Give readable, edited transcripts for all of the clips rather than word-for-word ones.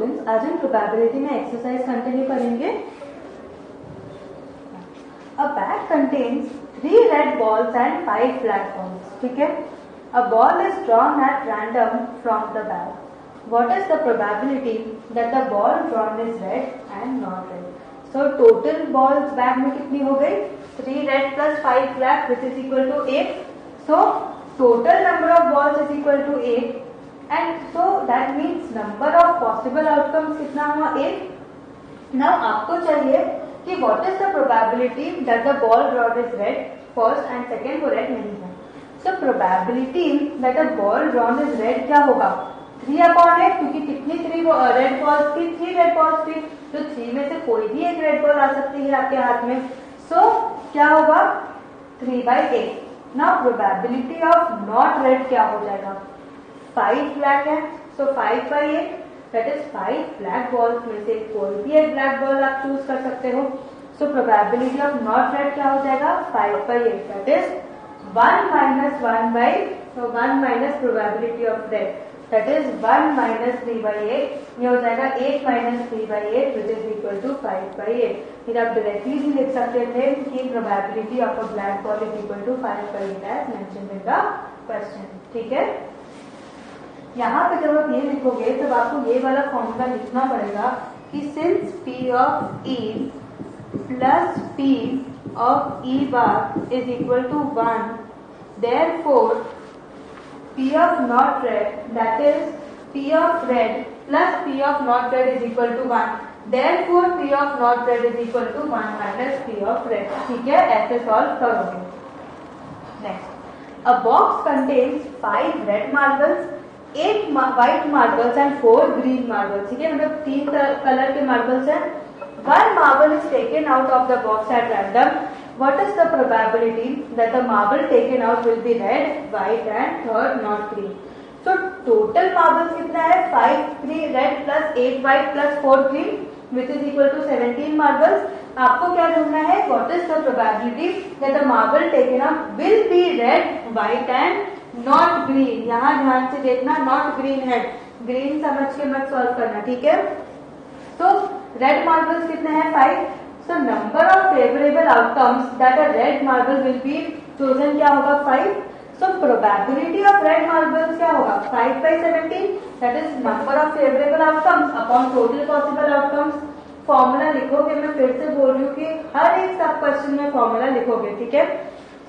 Students, आज हम probability में एक्सरसाइज कंटिन्यू करेंगे। अ bag contains 3 red balls and 5 black balls. ठीक है, a ball is drawn at random from the bag. What is the probability that the ball drawn is red and not red? So total balls bag में कितनी हो गई? 3 red plus 5 black which is equal to 8. So total number of balls is equal to 8. And so that means number of possible outcomes कितना हुआ? 8. Now आपको चाहिए कि what is the probability that the ball drawn is red first and second को red नहीं है. So probability that a ball drawn is red क्या होगा? 3/8, क्योंकि कितनी 3 रेड बॉल्स थी? 3 रेड बॉल्स थी, तो 3 में से कोई भी एक रेड बॉल आ सकती है आपके हाथ में. So क्या होगा? 3/8. Now probability of not red क्या हो जाएगा? 5 ब्लैक है, so 5/8 that is 5 black balls में से कोई भी एक ब्लैक बॉल आप चूज कर सकते हो. So probability of not red क्या हो जाएगा? 5/8 that is 1 minus 1 minus probability of red that is 1 minus 3/8. ये हो जाएगा 8 minus 3/8 which is equal to 5/8. फिर आप डायरेक्टली भी लिख सकते थे कि probability of a black ball is equal to 5/8 as mentioned in the question. ठीक है, यहाँ पे जब आप ये लिखोगे तब आपको ये वाला फॉर्मूला लिखना पड़ेगा कि since P of E plus P of E bar is equal to 1, therefore P of not red that is P of red plus P of not red is equal to 1, therefore P of not red is equal to 1 minus P of red. ठीक है, ऐसे solve करोगे. Next, a box contains 5 red marbles, 8 white marbles and 4 green marbles. ठीक है, मतलब 3 colour के marbles हैं. 1 marble is taken out of the box at random. What is the probability that the marble taken out will be red, white and third not green? So total marbles कितना है? 5 red plus 8 white plus 4 green which is equal to 17 marbles. आपको क्या ढूंढना है? What is the probability that the marble taken out will be red, white and not green. यहाँ ध्यान से देखना, नॉट ग्रीन है, ग्रीन समझ के मत सॉल्व करना. ठीक है, तो रेड मार्बल्स कितने हैं? 5. So number of favourable outcomes that a red marble will be chosen क्या होगा? 5. So probability of red marbles क्या होगा? 5/17 that is number of favourable outcomes upon total possible outcomes. Formula लिखोगे, मैं फिर से बोल रही हूँ कि हर एक सब क्वेश्चन में फॉर्मूला लिखोगे. ठीक है,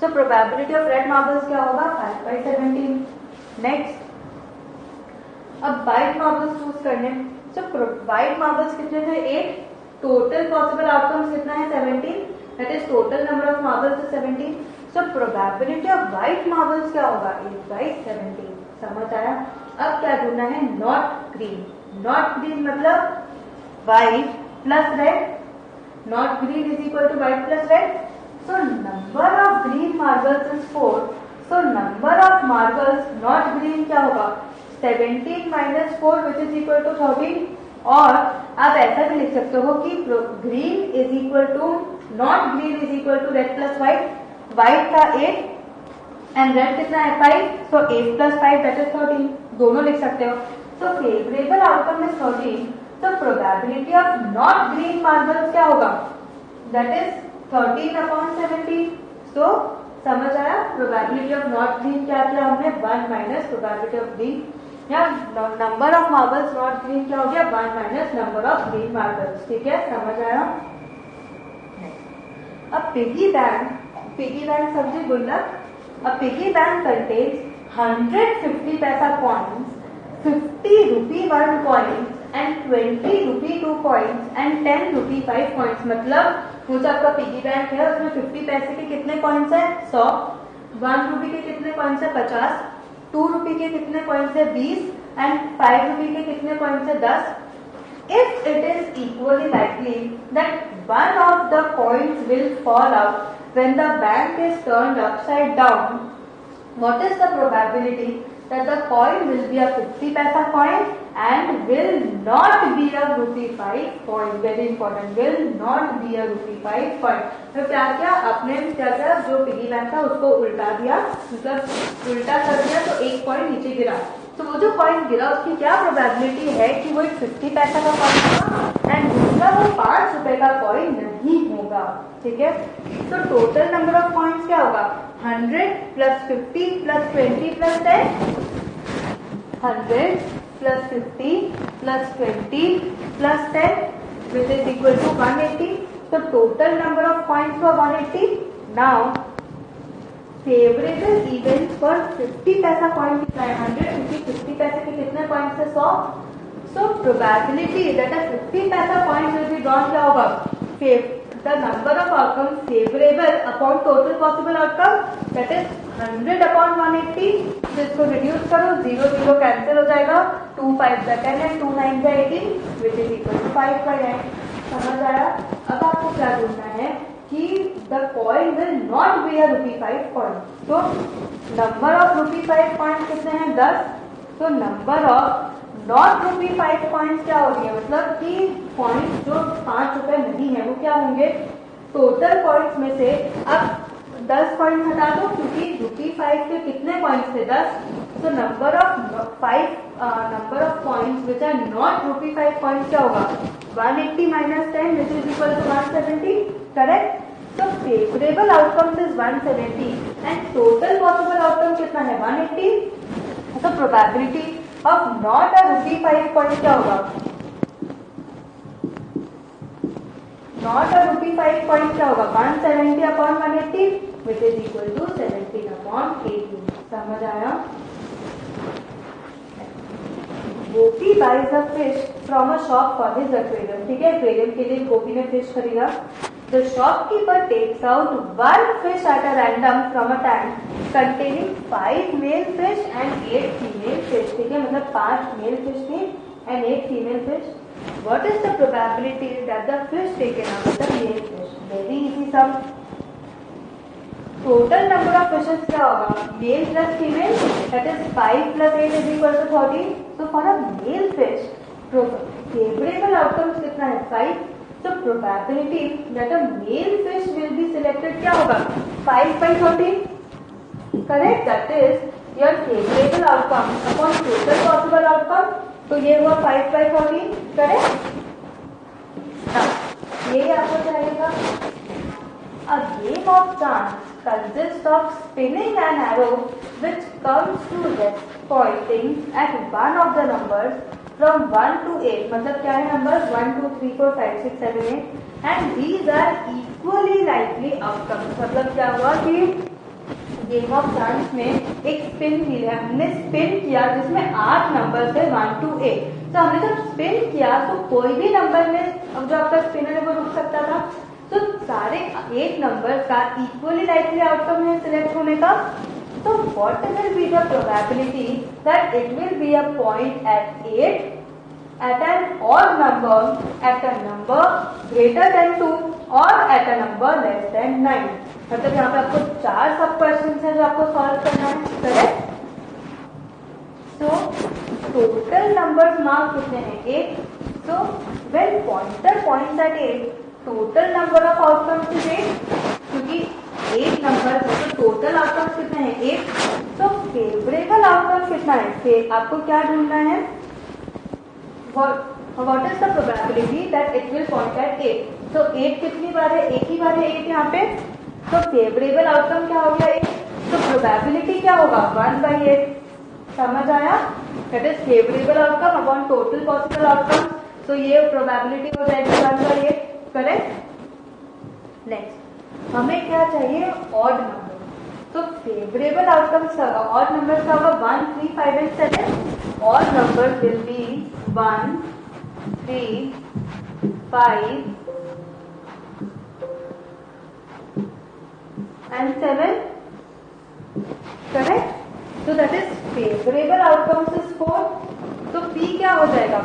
so probability of red marbles क्या होगा? 5/17. next, अब white marbles चूज करने. so white marbles कितने थे? 8. total possible outcomes कितना है? 17. that is total number of marbles is 17. so probability of white marbles क्या होगा? 8/17. समझ आया? अब क्या ढूंढना है? not green. not green मतलब white plus red. not green is equal to white plus red. So number of green marbles is 4. So number of marbles not green क्या होगा? 17 minus 4 which is equal to 13. और आप ऐसा भी लिख सकते हो कि green is equal to not green is equal to red plus white. white था 8 and red कितना है? 5. So 8 plus 5 that is 13. दोनों लिख सकते हो. So favorable outcome is 13. So probability of not green marbles क्या होगा? That is 13/17. so समझ आया? प्रोबेबिलिटी ऑफ नॉट ग्रीन क्या किया हमने? 1 माइनस प्रोबेबिलिटी ऑफ ग्रीन. या number of marbles not green क्या हो गया? 1 minus number of green marbles. ठीक है, समझ आया? अब पिगी बैंक समझे गुल्लक. अब पिगी बैंक कंटेन्स 150 पैसा coins, 50 rupee 1 coins and 20 rupee 2 coins and 10 rupee 5 coins. मतलब वो जो आपका पिगी बैंक है उसमें 50 पैसे के कितने कॉइन्स है? 100. 1 रुपी के कितने कॉइन्स है? 50. 2 रुपी के कितने कॉइन्स है? 20 एंड 5 रुपी के कितने कॉइन्स है? 10. If it is equally likely that one of the coins will fall out when the bank is turned upside down, what is the probability that the coin will be a 50 paisa coin and will not be a rupee 5 coin? Very important, will not be a rupee 5 coin. तो क्या किया आपने? क्या किया? जो piggy bank था उसको उल्टा दिया, मतलब उल्टा कर दिया तो एक कॉइन नीचे गिरा. तो वो जो कॉइन गिरा उसकी क्या प्रोबेबिलिटी है कि वो एक 50 पैसा का कॉइन होगा एंड दूसरा वो 5 रुपए का कॉइन नहीं होगा। ठीक है, तो टोटल नंबर ऑफ कॉइन्स क्या होगा 100 plus 50 plus 20 plus 10, 100 plus 50 plus 20 plus 10 which is equal to 180। तो टोटल नंबर ऑफ कॉइन्स हुआ 180। नाउ फेवरेबल इवेंट पर 50 पैसा कॉइन कितना है 100, 50 पैसे के कितने कॉइन्स है 100। सो प्रोबेबिलिटी दैट 50 पैसा कॉइन विल बी ड्रॉन क्या होगा the number of outcome favourable upon total possible outcome that is 100 upon 180। तो इसको रिड्यूस करो, 0 0 कैंसिल हो जाएगा, 2 5 10 and 2 9 18 which is equal to 5 by 9। समझ आया। अब आपको क्या ढूंढना है कि the coin will not be a ₹5 coin. तो नंबर ऑफ ₹5 कॉइन कितने हैं 10। तो नंबर ऑफ नॉट ₹5 कॉइन्स क्या हो गया, मतलब कि कॉइन्स जो 5 रुपए नहीं है वो क्या होंगे। टोटल कॉइन्स में से अब 10 कॉइन्स हटा दो क्योंकि ₹5 के कितने कॉइन्स थे 10। तो number of coins which are not ₹5 coins क्या होगा 180 minus 10 which is equal to 170। Correct. तो favourable outcome is 170 and total possible outcome कितना है 180। तो probability of not a ₹5 coin क्या होगा, नॉट अ ₹5 कॉइन क्या होगा 170 upon 180 which is equal to 17 upon 18। समझ आया। Gopi buys a fish from a shop for his aquarium. ठीक है, एक्वेरियम के लिए गोपी ने फिश खरीदा। The shopkeeper takes out 1 fish at a random from a tank containing 5 male fish and 8 female fish। ठीक है, मतलब 5 male fish थे and 8 female fish। What is the probability that the fish taken out is the male fish? Very easy sum। Total number of fishes क्या होगा male plus female, that is 5 plus 8 is equal to 30। So for a male fish favorable outcomes कितना है 5। So probability that a male fish will be selected क्या होगा 5 by 30। Correct, that is your favorable outcome upon total possible outcome। तो ये हुआ 5 by 30। Correct. ये आपको चाहिएगा a game of chance consists of spinning an arrow which comes to rest pointing at one of the numbers from 1 to 8। मतलब क्या है number 1 2 3 4 5 6 7 8 and these are equally likely outcomes. मतलब क्या हुआ कि गेम ऑफ चांस में एक spin wheel है, हमने स्पिन किया जिसमें 8 नंबर थे 1 to 8। तो हमने जब स्पिन किया तो कोई भी नंबर में अब जो आपका स्पिनर है वो रुक सकता था। तो सारे 8 नंबर का इक्वली लाइकली आउटकम है सिलेक्ट होने का। So what will be the probability that it will be a point at 8 at an odd number at a number greater than 2 or at a number less than 9। मतलब यहाँ पे आपको 4 सब question है जो आपको सॉल्व करना है। Correct. So total numbers mark कितने हैं 8। So when pointer points at 8 total number of outcomes is 8 क्योंकि 8 नंबर तो टोटल आउटकम्स कितने हैं 8। तो फेवरेबल आउटकम कितना है आपको क्या ढूंढना है what is the probability that it will point at 8। तो 8 कितनी बार है एक ही बार है 8 यहाँ पे। तो फेवरेबल आउटकम क्या हो गया 8। तो प्रोबेबिलिटी क्या होगा 1 by 8। समझ आया। That is favourable outcome upon total possible outcome. तो ये प्रोबेबिलिटी हो जाएगी 1 by 8। करेक्ट। नेक्स्ट हमें क्या चाहिए ऑड नंबर। तो फेवरेबल आउटकम्स का ऑड नंबर का होगा 1 3 5 and 7। Odd number will be 1 3 5 and 7। Correct. तो that is favourable outcomes is 4। तो P क्या हो जाएगा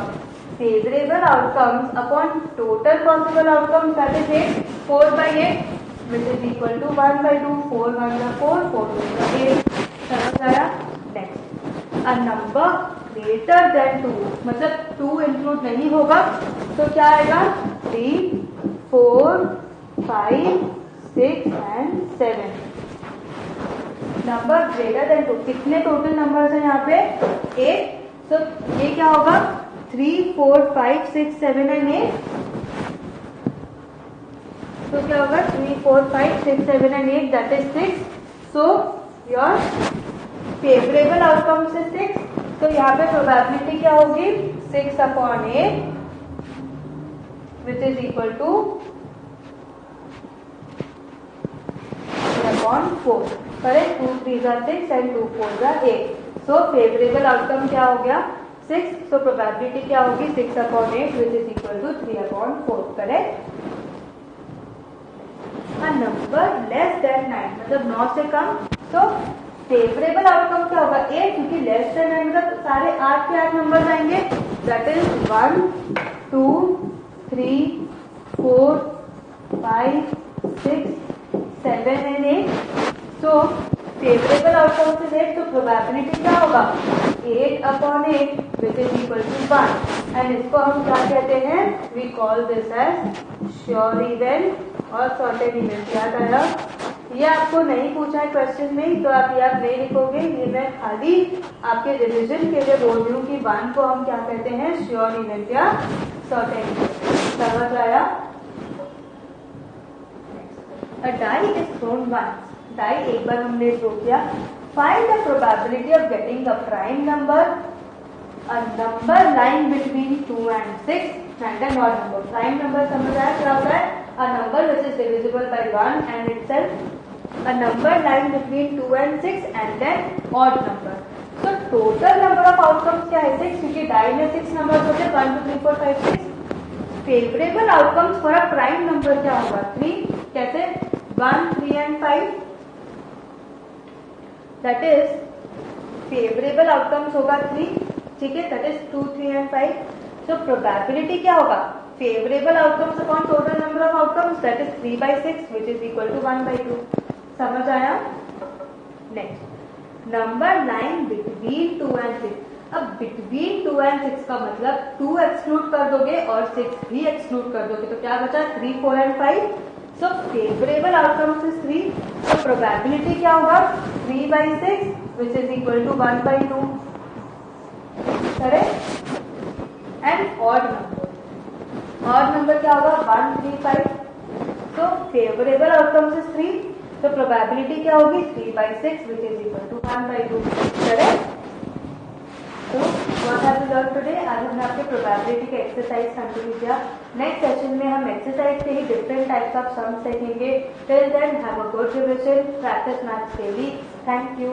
favourable outcomes upon total possible outcomes that is 8 4 by 8 which is equal to 1 by 2 4 1 by 4 4 2 by 8। समझ आया। Next a number greater than 2 मतलब 2 include नहीं होगा तो क्या आएगा 3 4 5 6 and 7। नंबर ग्रेटर देन 2, कितने टोटल नंबर्स हैं यहाँ पे 8, तो ये क्या होगा 3, 4, 5, 6, 7 एंड 8, तो क्या होगा 3, 4, 5, 6, 7 and 8 that is 6, so your favourable outcome is 6, तो यहाँ पे प्रोबेबिलिटी क्या होगी 6/8 which is equal to 3/4, correct, 2 3s are 6 and 2 4s are 8, so favourable outcome क्या हो गया 6, सो प्रोबेबिलिटी क्या होगी 6/8 which is equal to 3/4, correct. A number less than 9 मतलब 9 से कम, तो फेवरेबल आउटकम क्या होगा 8, क्योंकि लेस देन 9 मतलब सारे 8 के 8 नंबर आएंगे, that is 1, 2, 3, 4, 5, 6, 7 and 8, so favourable outcome से 8, तो प्रोबेबिलिटी क्या होगा 8/8 which is equal to 1, and इसको हम क्या कहते हैं, we call this as sure event और सर्टेन इवेंट। याद आया, ये आपको नहीं पूछा है क्वेश्चन में, तो आप याद नहीं लिखोगे, ये मैं खाली आपके रिविजन के लिए बोल रही हूँ कि 1 को हम क्या कहते हैं श्योर इवेंट या सर्टेन इवेंट, समझ आया। A die is thrown once, die एक बार हमने थ्रो किया, find the probability of getting a prime number, a number lying between 2 and 6 and an odd number। prime number समझ आया क्या होता है, a number which is divisible by 1 and itself, a number lying between 2 and 6 and an odd number। so total number of outcomes क्या है 6, क्योंकि die में 6 number होते हैं 1 2 3 4 5 6, favourable outcomes for a prime number क्या होगा 3, कैसे 1 3 and 5, that is favourable outcomes होगा 3, ठीक है, that is 2 3 and 5, so probability क्या होगा favourable outcomes upon total number of outcomes, that is 3/6 which is equal to 1/2, समझ आया। Next, number line between 2 and 6, अब बिटवीन 2 and 6 का मतलब 2 एक्सक्लूड कर दोगे और 6 भी एक्सक्लूड कर दोगे, तो क्या बचा 3 4 and 5, so favourable outcomes is 3, तो प्रोबेबिलिटी क्या होगा 3/6 which is equal to 1/2, correct. And odd number क्या होगा 1 3 5, तो फेवरेबल आउटकम्स इज 3, तो प्रोबेबिलिटी क्या होगी 3/6 which is equal to 1/2, correct. तो what have we learn today, आज हमने आपके प्रोबेबिलिटी का एक्सरसाइज कंटिन्यू किया। नेक्स्ट सेशन में हम एक्सरसाइज के ही डिफरेंट टाइप्स ऑफ सम्स देखेंगे। Till then have a good revision, practice maths daily. Thank you.